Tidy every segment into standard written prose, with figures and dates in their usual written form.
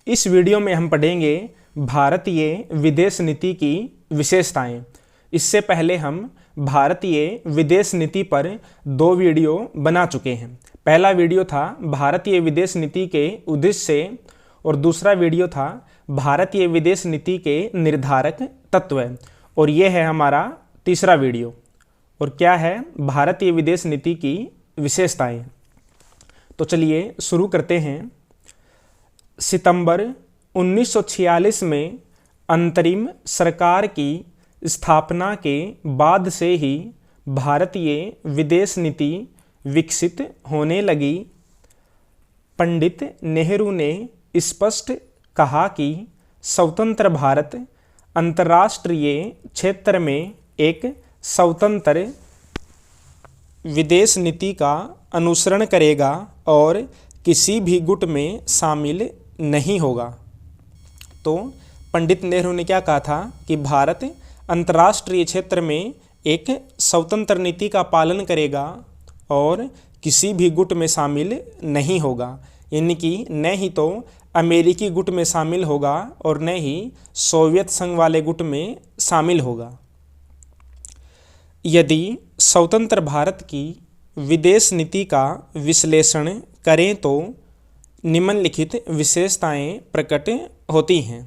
इस वीडियो में हम पढ़ेंगे भारतीय विदेश नीति की विशेषताएं। इससे पहले हम भारतीय विदेश नीति पर 2 वीडियो बना चुके हैं। पहला वीडियो था भारतीय विदेश नीति के उद्देश्य और दूसरा वीडियो था भारतीय विदेश नीति के निर्धारक तत्व, और यह है हमारा तीसरा वीडियो। और क्या है भारतीय विदेश नीति की विशेषताएं। तो चलिए शुरू करते हैं। सितंबर 1946 में अंतरिम सरकार की स्थापना के बाद से ही भारतीय विदेश नीति विकसित होने लगी। पंडित नेहरू ने स्पष्ट कहा कि स्वतंत्र भारत अंतर्राष्ट्रीय क्षेत्र में एक स्वतंत्र विदेश नीति का अनुसरण करेगा और किसी भी गुट में शामिल नहीं होगा। तो पंडित नेहरू ने क्या कहा था कि भारत अंतर्राष्ट्रीय क्षेत्र में एक स्वतंत्र नीति का पालन करेगा और किसी भी गुट में शामिल नहीं होगा, यानी कि न ही तो अमेरिकी गुट में शामिल होगा और न ही सोवियत संघ वाले गुट में शामिल होगा। यदि स्वतंत्र भारत की विदेश नीति का विश्लेषण करें तो निम्नलिखित विशेषताएं प्रकट होती हैं।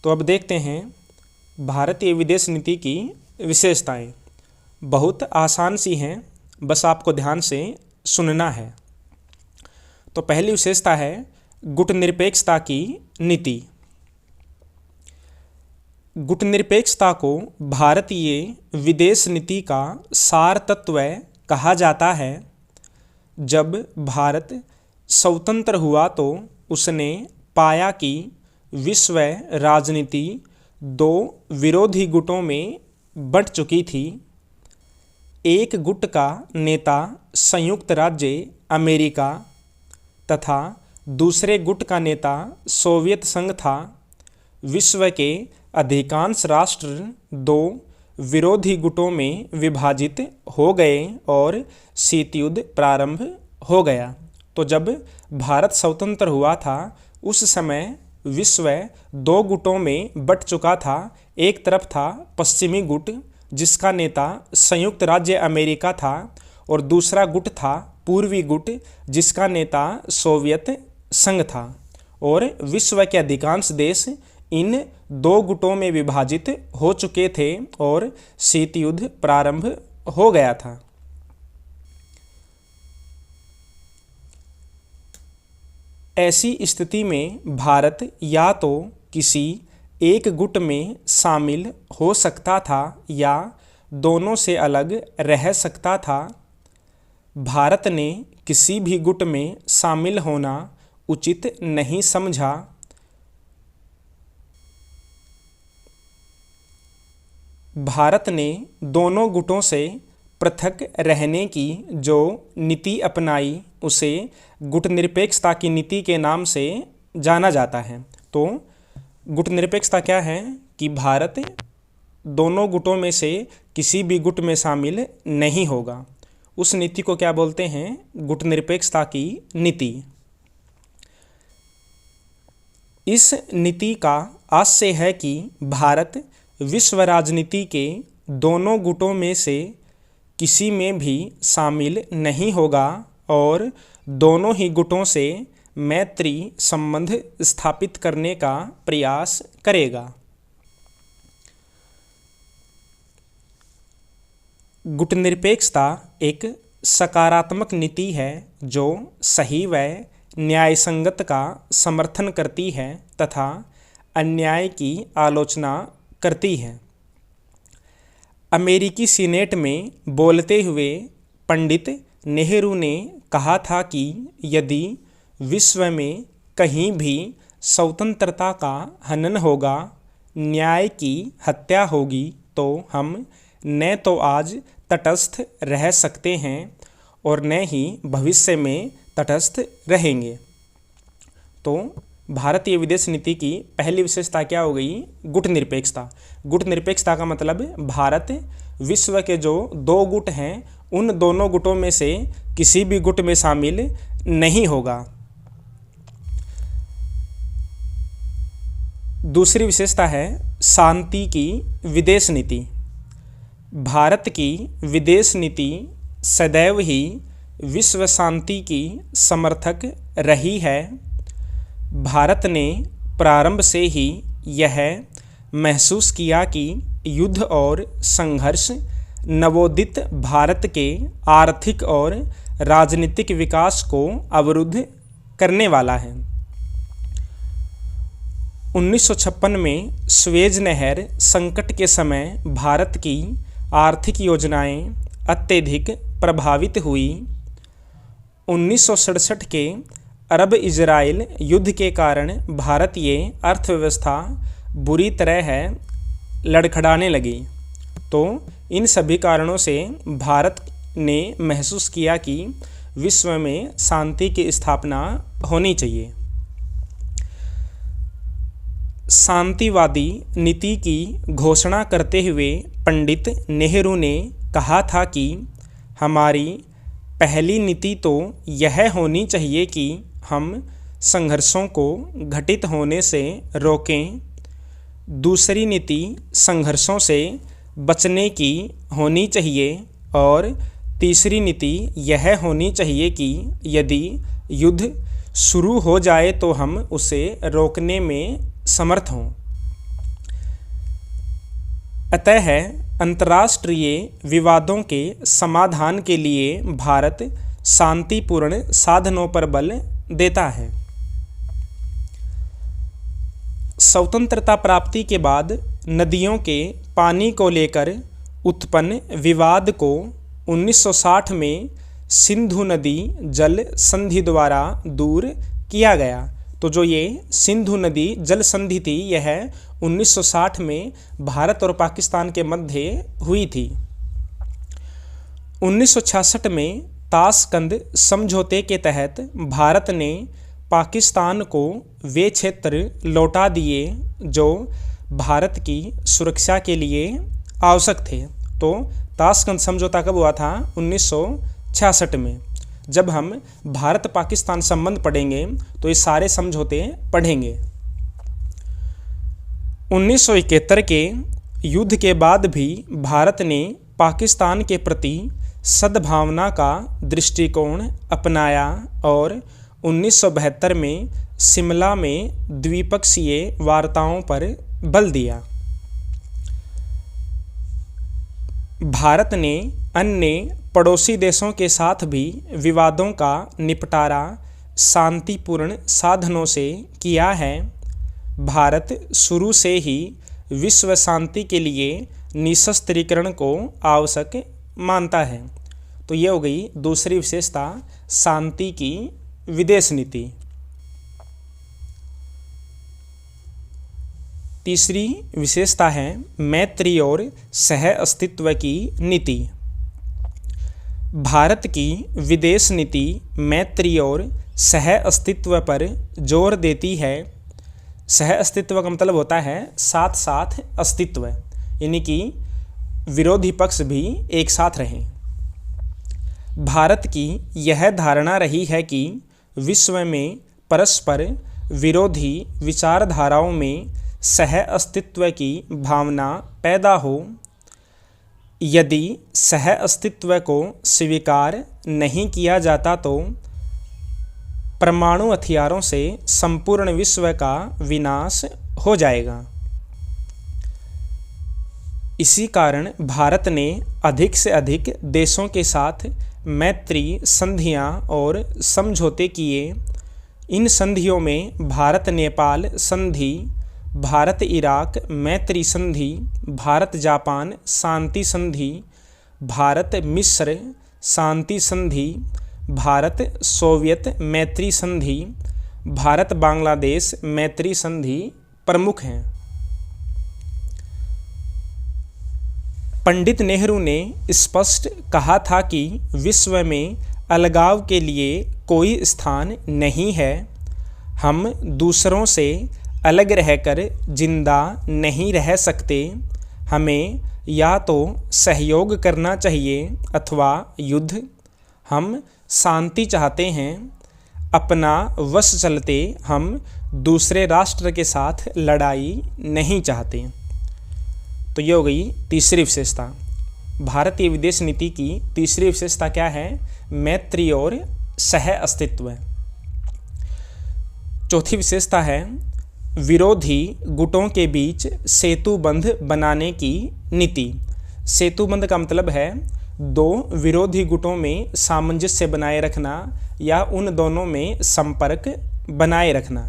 तो अब देखते हैं भारतीय विदेश नीति की विशेषताएं। बहुत आसान सी हैं, बस आपको ध्यान से सुनना है। तो पहली विशेषता है गुटनिरपेक्षता की नीति। गुटनिरपेक्षता को भारतीय विदेश नीति का सार तत्व कहा जाता है। जब भारत स्वतंत्र हुआ तो उसने पाया कि विश्व राजनीति 2 विरोधी गुटों में बंट चुकी थी। एक गुट का नेता संयुक्त राज्य अमेरिका तथा दूसरे गुट का नेता सोवियत संघ था। विश्व के अधिकांश राष्ट्र 2 विरोधी गुटों में विभाजित हो गए और शीत युद्ध प्रारंभ हो गया। तो जब भारत स्वतंत्र हुआ था उस समय विश्व 2 गुटों में बंट चुका था। एक तरफ था पश्चिमी गुट जिसका नेता संयुक्त राज्य अमेरिका था, और दूसरा गुट था पूर्वी गुट जिसका नेता सोवियत संघ था। और विश्व के अधिकांश देश इन 2 गुटों में विभाजित हो चुके थे और शीत युद्ध प्रारंभ हो गया था। ऐसी स्थिति में भारत या तो किसी एक गुट में शामिल हो सकता था या दोनों से अलग रह सकता था। भारत ने किसी भी गुट में शामिल होना उचित नहीं समझा। भारत ने दोनों गुटों से पृथक रहने की जो नीति अपनाई उसे गुटनिरपेक्षता की नीति के नाम से जाना जाता है। तो गुटनिरपेक्षता क्या है कि भारत दोनों गुटों में से किसी भी गुट में शामिल नहीं होगा। उस नीति को क्या बोलते हैं? गुटनिरपेक्षता की नीति। इस नीति का आशय है कि भारत विश्व राजनीति के दोनों गुटों में से किसी में भी शामिल नहीं होगा और दोनों ही गुटों से मैत्री संबंध स्थापित करने का प्रयास करेगा। गुटनिरपेक्षता एक सकारात्मक नीति है जो सही व न्यायसंगत का समर्थन करती है तथा अन्याय की आलोचना करती है। अमेरिकी सीनेट में बोलते हुए पंडित नेहरू ने कहा था कि यदि विश्व में कहीं भी स्वतंत्रता का हनन होगा, न्याय की हत्या होगी, तो हम न तो आज तटस्थ रह सकते हैं और न ही भविष्य में तटस्थ रहेंगे। तो भारतीय विदेश नीति की पहली विशेषता क्या हो गई? गुटनिरपेक्षता। गुटनिरपेक्षता का मतलब भारत विश्व के जो 2 गुट हैं उन दोनों गुटों में से किसी भी गुट में शामिल नहीं होगा। दूसरी विशेषता है शांति की विदेश नीति। भारत की विदेश नीति सदैव ही विश्व शांति की समर्थक रही है। भारत ने प्रारंभ से ही यह महसूस किया कि युद्ध और संघर्ष नवोदित भारत के आर्थिक और राजनीतिक विकास को अवरुद्ध करने वाला है। 1956 में स्वेज नहर संकट के समय भारत की आर्थिक योजनाएं अत्यधिक प्रभावित हुई। 1967 के अरब इजराइल युद्ध के कारण भारतीय अर्थव्यवस्था बुरी तरह लड़खड़ाने लगी। तो इन सभी कारणों से भारत ने महसूस किया कि विश्व में शांति की स्थापना होनी चाहिए। शांतिवादी नीति की घोषणा करते हुए पंडित नेहरू ने कहा था कि हमारी पहली नीति तो यह होनी चाहिए कि हम संघर्षों को घटित होने से रोकें। दूसरी नीति संघर्षों से बचने की होनी चाहिए और तीसरी नीति यह होनी चाहिए कि यदि युद्ध शुरू हो जाए तो हम उसे रोकने में समर्थ हों। अतः अंतर्राष्ट्रीय विवादों के समाधान के लिए भारत शांतिपूर्ण साधनों पर बल देता है। स्वतंत्रता प्राप्ति के बाद नदियों के पानी को लेकर उत्पन्न विवाद को 1960 में सिंधु नदी जल संधि द्वारा दूर किया गया। तो जो ये सिंधु नदी जल संधि थी यह 1960 में भारत और पाकिस्तान के मध्य हुई थी। 1966 में ताशकंद समझौते के तहत भारत ने पाकिस्तान को वे क्षेत्र लौटा दिए जो भारत की सुरक्षा के लिए आवश्यक थे। तो ताशकंद समझौता कब हुआ था? 1966 में। जब हम भारत पाकिस्तान संबंध पढ़ेंगे तो ये सारे समझौते पढ़ेंगे। 1971 के युद्ध के बाद भी भारत ने पाकिस्तान के प्रति सद्भावना का दृष्टिकोण अपनाया और 1972 में शिमला में द्विपक्षीय वार्ताओं पर बल दिया। भारत ने अन्य पड़ोसी देशों के साथ भी विवादों का निपटारा शांतिपूर्ण साधनों से किया है। भारत शुरू से ही विश्व शांति के लिए निशस्त्रीकरण को आवश्यक मानता है। तो ये हो गई दूसरी विशेषता, शांति की विदेश नीति। तीसरी विशेषता है मैत्री और सह अस्तित्व की नीति। भारत की विदेश नीति मैत्री और सह अस्तित्व पर जोर देती है। सह अस्तित्व का मतलब होता है साथ साथ अस्तित्व, यानी कि विरोधी पक्ष भी एक साथ रहें। भारत की यह धारणा रही है कि विश्व में परस्पर विरोधी विचारधाराओं में सह अस्तित्व की भावना पैदा हो। यदि सह अस्तित्व को स्वीकार नहीं किया जाता तो परमाणु हथियारों से संपूर्ण विश्व का विनाश हो जाएगा। इसी कारण भारत ने अधिक से अधिक देशों के साथ मैत्री संधियां और समझौते किए। इन संधियों में भारत नेपाल संधि, भारत इराक मैत्री संधि, भारत जापान शांति संधि, भारत मिस्र शांति संधि, भारत सोवियत मैत्री संधि, भारत बांग्लादेश मैत्री संधि प्रमुख हैं। पंडित नेहरू ने स्पष्ट कहा था कि विश्व में अलगाव के लिए कोई स्थान नहीं है। हम दूसरों से अलग रहकर जिंदा नहीं रह सकते। हमें या तो सहयोग करना चाहिए अथवा युद्ध। हम शांति चाहते हैं। अपना वश चलते हम दूसरे राष्ट्र के साथ लड़ाई नहीं चाहते। तो ये हो गई तीसरी विशेषता। भारतीय विदेश नीति की तीसरी विशेषता क्या है? मैत्री और सह अस्तित्व। चौथी विशेषता है विरोधी गुटों के बीच सेतुबंध बनाने की नीति। सेतुबंध का मतलब है दो विरोधी गुटों में सामंजस्य बनाए रखना या उन दोनों में संपर्क बनाए रखना।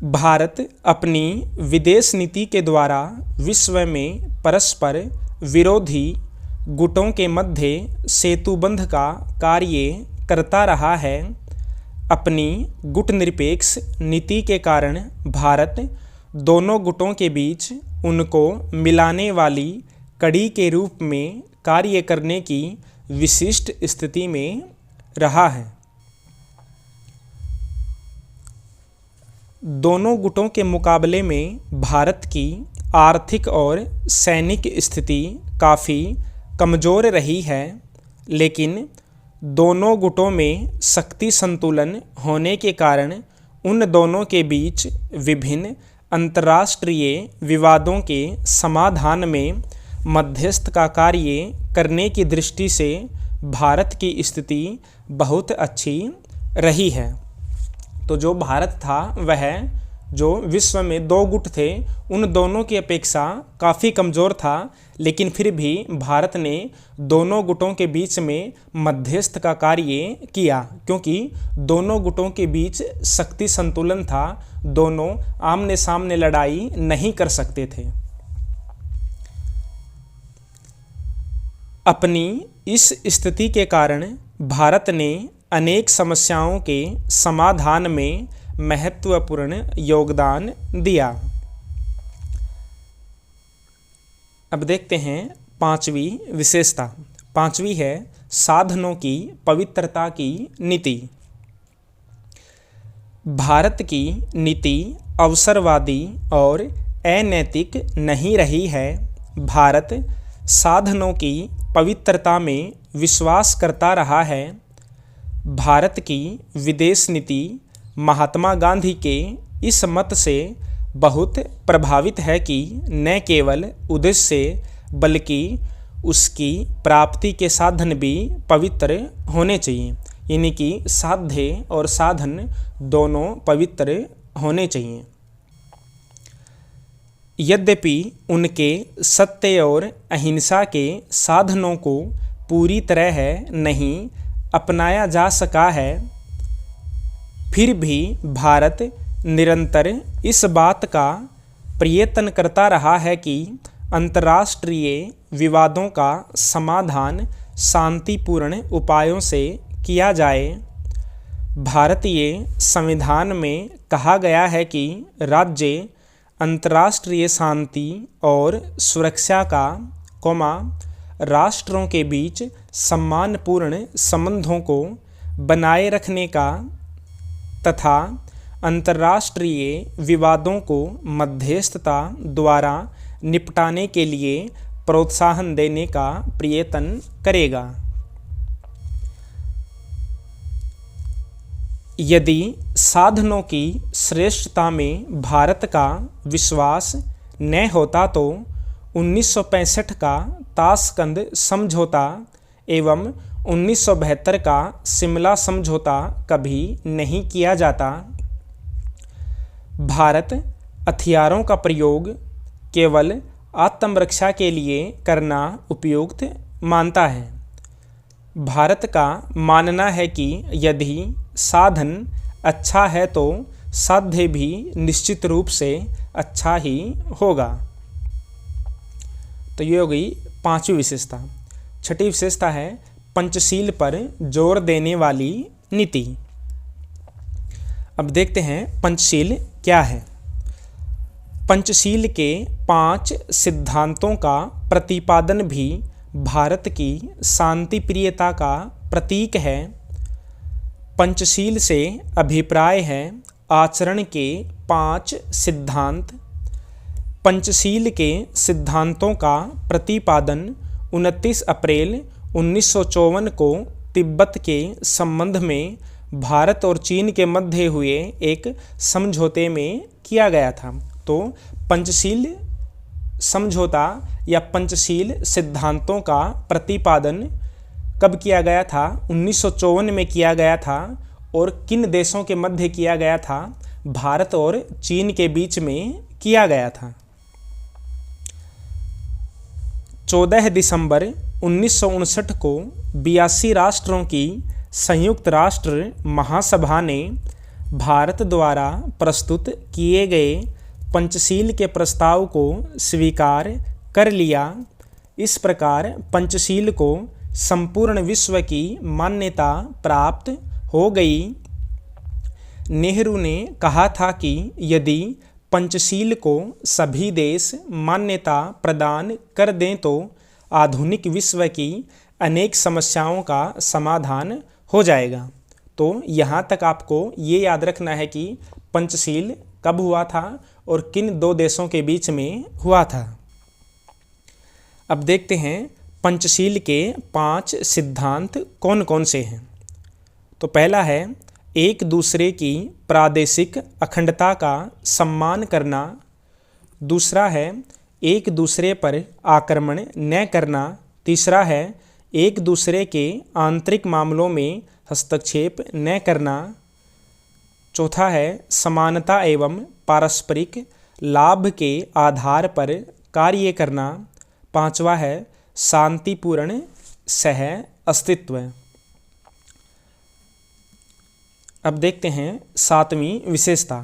भारत अपनी विदेश नीति के द्वारा विश्व में परस्पर विरोधी गुटों के मध्य सेतुबंध का कार्य करता रहा है। अपनी गुटनिरपेक्ष नीति के कारण भारत दोनों गुटों के बीच उनको मिलाने वाली कड़ी के रूप में कार्य करने की विशिष्ट स्थिति में रहा है। दोनों गुटों के मुकाबले में भारत की आर्थिक और सैनिक स्थिति काफ़ी कमज़ोर रही है, लेकिन दोनों गुटों में शक्ति संतुलन होने के कारण उन दोनों के बीच विभिन्न अंतर्राष्ट्रीय विवादों के समाधान में मध्यस्थ का कार्य करने की दृष्टि से भारत की स्थिति बहुत अच्छी रही है। तो जो भारत था वह जो विश्व में दो गुट थे उन दोनों की अपेक्षा काफ़ी कमज़ोर था, लेकिन फिर भी भारत ने दोनों गुटों के बीच में मध्यस्थ का कार्य किया, क्योंकि दोनों गुटों के बीच शक्ति संतुलन था। दोनों आमने सामने लड़ाई नहीं कर सकते थे। अपनी इस स्थिति के कारण भारत ने अनेक समस्याओं के समाधान में महत्वपूर्ण योगदान दिया। अब देखते हैं पांचवी विशेषता। पांचवी है साधनों की पवित्रता की नीति। भारत की नीति अवसरवादी और अनैतिक नहीं रही है। भारत साधनों की पवित्रता में विश्वास करता रहा है। भारत की विदेश नीति महात्मा गांधी के इस मत से बहुत प्रभावित है कि न केवल उद्देश्य बल्कि उसकी प्राप्ति के साधन भी पवित्र होने चाहिए, यानी कि साध्य और साधन दोनों पवित्र होने चाहिए। यद्यपि उनके सत्य और अहिंसा के साधनों को पूरी तरह नहीं अपनाया जा सका है, फिर भी भारत निरंतर इस बात का प्रयत्न करता रहा है कि अंतर्राष्ट्रीय विवादों का समाधान शांतिपूर्ण उपायों से किया जाए। भारतीय संविधान में कहा गया है कि राज्य अंतर्राष्ट्रीय शांति और सुरक्षा का राष्ट्रों के बीच सम्मानपूर्ण संबंधों को बनाए रखने का तथा अंतर्राष्ट्रीय विवादों को मध्यस्थता द्वारा निपटाने के लिए प्रोत्साहन देने का प्रयत्न करेगा। यदि साधनों की श्रेष्ठता में भारत का विश्वास न होता तो 1965 का ताशकंद समझौता एवं 1972 का शिमला समझौता कभी नहीं किया जाता। भारत हथियारों का प्रयोग केवल आत्मरक्षा के लिए करना उपयुक्त मानता है। भारत का मानना है कि यदि साधन अच्छा है तो साध्य भी निश्चित रूप से अच्छा ही होगा। तो ये हो गई पांचवी विशेषता। छठी विशेषता है पंचशील पर जोर देने वाली नीति। अब देखते हैं पंचशील क्या है। पंचशील के 5 सिद्धांतों का प्रतिपादन भी भारत की शांति प्रियता का प्रतीक है। पंचशील से अभिप्राय है आचरण के 5 सिद्धांत। पंचशील के सिद्धांतों का प्रतिपादन 29 अप्रैल 1954 को तिब्बत के संबंध में भारत और चीन के मध्य हुए एक समझौते में किया गया था। तो पंचशील समझौता या पंचशील सिद्धांतों का प्रतिपादन कब किया गया था? 1954 में किया गया था। और किन देशों के मध्य किया गया था? भारत और चीन के बीच में किया गया था। 14 दिसंबर 1959 को 82 राष्ट्रों की संयुक्त राष्ट्र महासभा ने भारत द्वारा प्रस्तुत किए गए पंचशील के प्रस्ताव को स्वीकार कर लिया। इस प्रकार पंचशील को संपूर्ण विश्व की मान्यता प्राप्त हो गई। नेहरू ने कहा था कि यदि पंचशील को सभी देश मान्यता प्रदान कर दें तो आधुनिक विश्व की अनेक समस्याओं का समाधान हो जाएगा। तो यहाँ तक आपको ये याद रखना है कि पंचशील कब हुआ था और किन दो देशों के बीच में हुआ था। अब देखते हैं पंचशील के 5 सिद्धांत कौन कौन से हैं। तो पहला है एक दूसरे की प्रादेशिक अखंडता का सम्मान करना। दूसरा है एक दूसरे पर आक्रमण न करना। तीसरा है एक दूसरे के आंतरिक मामलों में हस्तक्षेप न करना। चौथा है समानता एवं पारस्परिक लाभ के आधार पर कार्य करना। पांचवा है शांतिपूर्ण सह अस्तित्व। अब देखते हैं 7वीं विशेषता,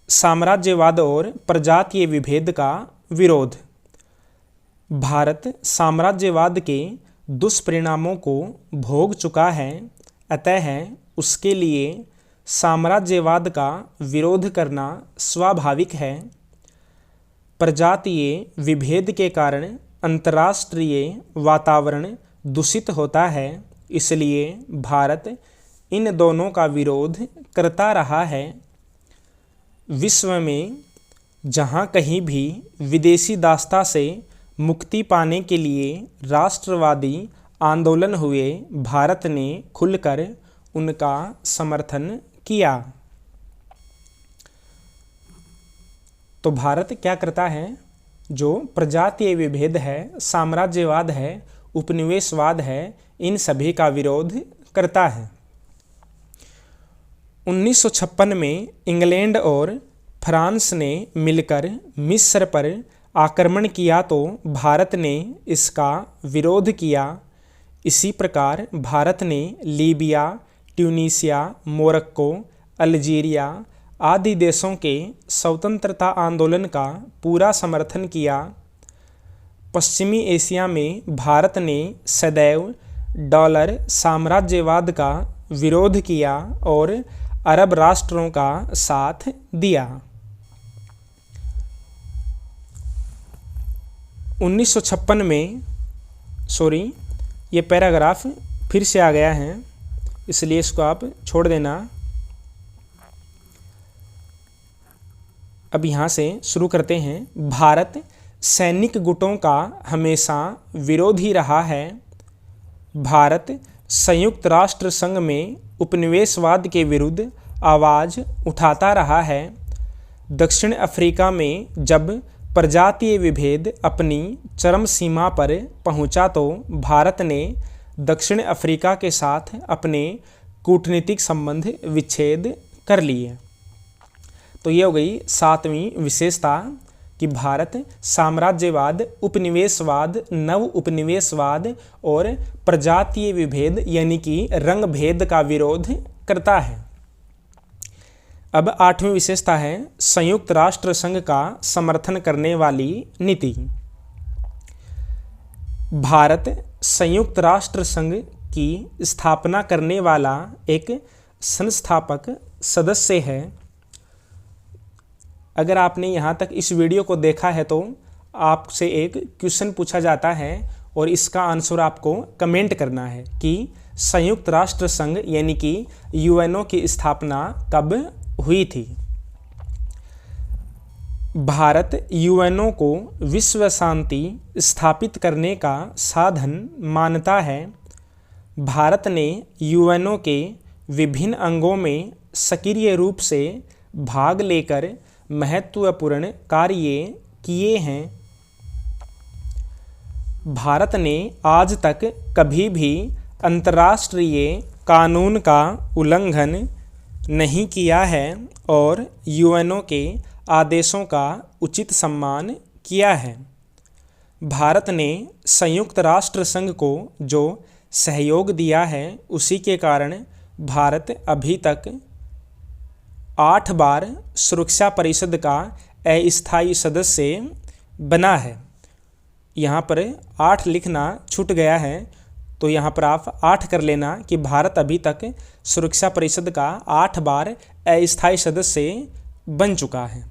साम्राज्यवाद और प्रजातीय विभेद का विरोध। भारत साम्राज्यवाद के दुष्परिणामों को भोग चुका है, अतः उसके लिए साम्राज्यवाद का विरोध करना स्वाभाविक है। प्रजातीय विभेद के कारण अंतर्राष्ट्रीय वातावरण दूषित होता है, इसलिए भारत इन दोनों का विरोध करता रहा है। विश्व में जहाँ कहीं भी विदेशी दासता से मुक्ति पाने के लिए राष्ट्रवादी आंदोलन हुए, भारत ने खुलकर उनका समर्थन किया। तो भारत क्या करता है? जो प्रजातीय विभेद है, साम्राज्यवाद है, उपनिवेशवाद है, इन सभी का विरोध करता है। 1956 में इंग्लैंड और फ्रांस ने मिलकर मिस्र पर आक्रमण किया तो भारत ने इसका विरोध किया। इसी प्रकार भारत ने लीबिया, ट्यूनीसिया, मोरक्को, अल्जीरिया आदि देशों के स्वतंत्रता आंदोलन का पूरा समर्थन किया। पश्चिमी एशिया में भारत ने सदैव डॉलर साम्राज्यवाद का विरोध किया और अरब राष्ट्रों का साथ दिया। 1956 में ये पैराग्राफ फिर से आ गया है, इसलिए इसको आप छोड़ देना। अब यहाँ से शुरू करते हैं। भारत सैनिक गुटों का हमेशा विरोधी रहा है। भारत संयुक्त राष्ट्र संघ में उपनिवेशवाद के विरुद्ध आवाज़ उठाता रहा है। दक्षिण अफ्रीका में जब प्रजातीय विभेद अपनी चरम सीमा पर पहुंचा तो भारत ने दक्षिण अफ्रीका के साथ अपने कूटनीतिक संबंध विच्छेद कर लिए। तो ये हो गई 7वीं विशेषता कि भारत साम्राज्यवाद, उपनिवेशवाद, नव उपनिवेशवाद और प्रजातीय विभेद यानी कि रंग भेद का विरोध करता है। अब 8वीं विशेषता है संयुक्त राष्ट्र संघ का समर्थन करने वाली नीति। भारत संयुक्त राष्ट्र संघ की स्थापना करने वाला एक संस्थापक सदस्य है। अगर आपने यहाँ तक इस वीडियो को देखा है तो आपसे एक क्वेश्चन पूछा जाता है और इसका आंसर आपको कमेंट करना है कि संयुक्त राष्ट्र संघ यानी कि यूएनओ की स्थापना कब हुई थी। भारत यूएनओ को विश्व शांति स्थापित करने का साधन मानता है। भारत ने यूएनओ के विभिन्न अंगों में सक्रिय रूप से भाग लेकर महत्वपूर्ण कार्य किए हैं। भारत ने आज तक कभी भी अंतर्राष्ट्रीय कानून का उल्लंघन नहीं किया है और यूएनओ के आदेशों का उचित सम्मान किया है। भारत ने संयुक्त राष्ट्र संघ को जो सहयोग दिया है उसी के कारण भारत अभी तक 8 बार सुरक्षा परिषद का अस्थायी सदस्य बना है। यहाँ पर 8 लिखना छूट गया है, तो यहाँ पर आप 8 कर लेना कि भारत अभी तक सुरक्षा परिषद का 8 बार अस्थायी सदस्य बन चुका है।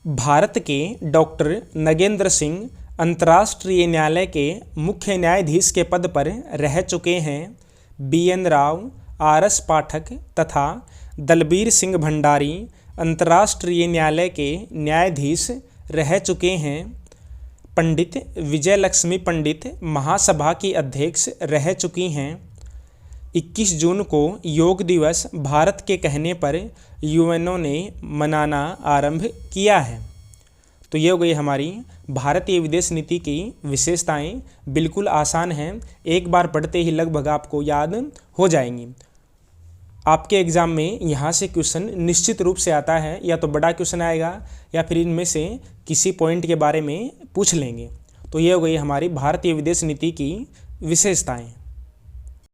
भारत के डॉक्टर नगेंद्र सिंह अंतर्राष्ट्रीय न्यायालय के मुख्य न्यायाधीश के पद पर रह चुके हैं। BN राव, RS पाठक तथा दलबीर सिंह भंडारी अंतर्राष्ट्रीय न्यायालय के न्यायाधीश रह चुके हैं। पंडित विजय लक्ष्मी पंडित महासभा की अध्यक्ष रह चुकी हैं। 21 जून को योग दिवस भारत के कहने पर यूएनओ ने मनाना आरंभ किया है। तो ये हो गई हमारी भारतीय विदेश नीति की विशेषताएं। बिल्कुल आसान हैं, एक बार पढ़ते ही लगभग आपको याद हो जाएंगी। आपके एग्ज़ाम में यहाँ से क्वेश्चन निश्चित रूप से आता है, या तो बड़ा क्वेश्चन आएगा या फिर इनमें से किसी पॉइंट के बारे में पूछ लेंगे। तो ये हो गई हमारी भारतीय विदेश नीति की विशेषताएं।